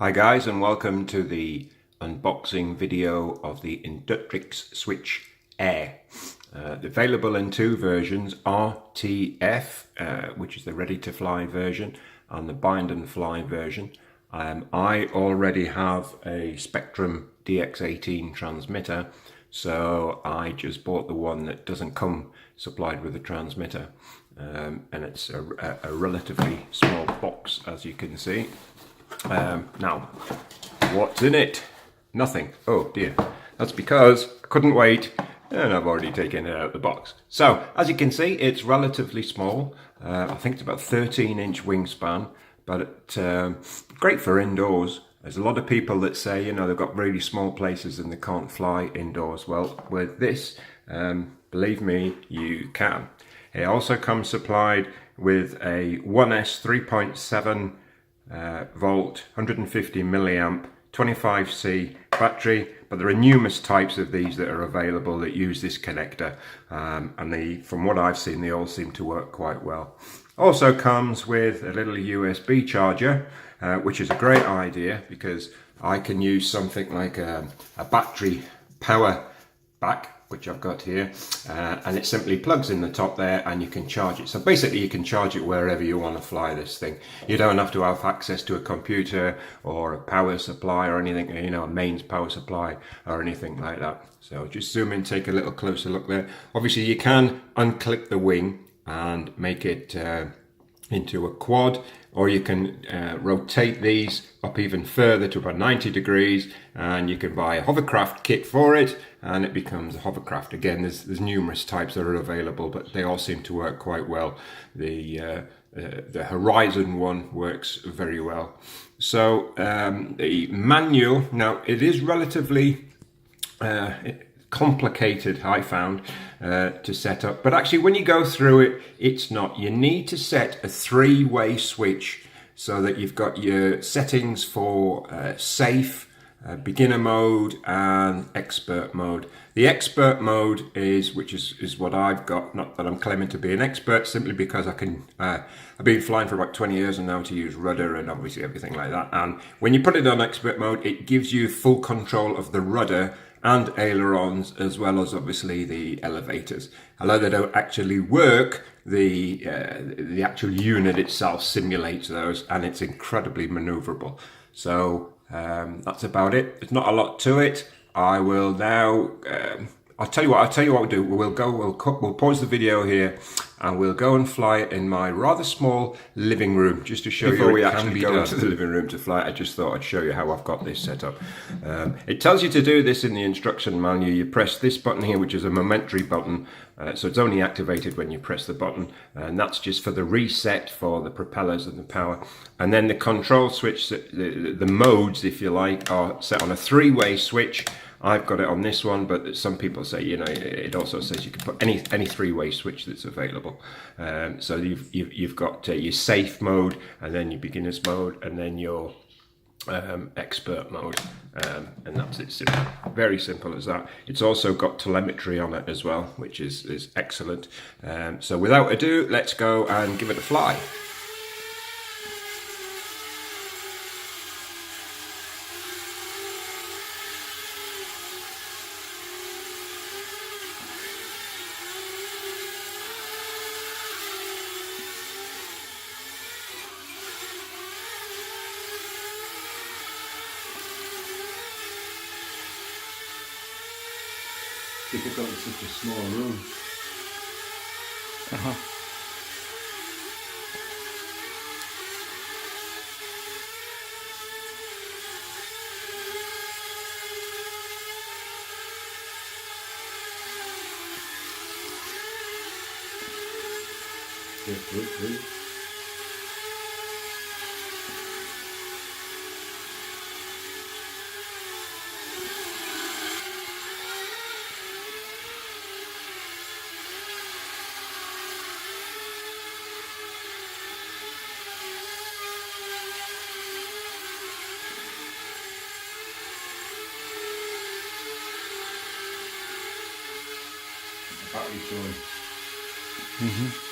Hi guys, and welcome to the unboxing video of the Inductrix Switch Air. Available in two versions, RTF, which is the ready to fly version, and the bind and fly version. I already have a Spectrum DX18 transmitter, so I just bought the one that doesn't come supplied with a transmitter. And it's a relatively small box, as you can see. Now, what's in it? Nothing. Oh dear. That's because I couldn't wait and I've already taken it out of the box. So, as you can see, it's relatively small. I think it's about 13-inch wingspan, but great for indoors. There's a lot of people that say, you know, they've got really small places and they can't fly indoors. Well, with this, believe me, you can. It also comes supplied with a 1S 3.7 volt, 150 milliamp, 25C battery, but there are numerous types of these that are available that use this connector, and from what I've seen, they all seem to work quite well. Also comes with a little USB charger, which is a great idea because I can use something like a battery power back, which I've got here, and it simply plugs in the top there and you can charge it. So basically you can charge it wherever you want to fly this thing. You don't have to have access to a computer or a power supply or anything, you know, a mains power supply or anything like that. So just zoom in, take a little closer look there. Obviously you can unclip the wing and make it into a quad, or you can rotate these up even further to about 90 degrees, and you can buy a hovercraft kit for it and it becomes a hovercraft. Again, there's numerous types that are available, but they all seem to work quite well. The Horizon one works very well. So the manual, now it is relatively complicated, I found, to set up, but actually when you go through it, it's not. You need to set a three-way switch so that you've got your settings for safe, beginner mode and expert mode. The expert mode is, which is what I've got, not that I'm claiming to be an expert, simply because I can, I've been flying for about 20 years and now to use rudder and obviously everything like that. And when you put it on expert mode, it gives you full control of the rudder and ailerons, as well as obviously the elevators. Although they don't actually work, the actual unit itself simulates those, and it's incredibly maneuverable. So that's about it. There's not a lot to it. I will now. I'll tell you what we'll do. We'll pause the video here, and we'll go and fly it in my rather small living room, just to show you. Before we actually go into the living room to fly, I just thought I'd show you how I've got this set up. It tells you to do this in the instruction manual. You press this button here, which is a momentary button, so it's only activated when you press the button, and that's just for the reset for the propellers and the power. And then the control switch, the modes, if you like, are set on a three-way switch. I've got it on this one, but some people say, you know, it also says you can put any three-way switch that's available. So you've got your safe mode, and then your beginner's mode, and then your expert mode, and that's it. Simple. Very simple as that. It's also got telemetry on it as well, which is excellent. So without ado, let's go and give it a fly. Difficult in such a small room. Good. Battery showing.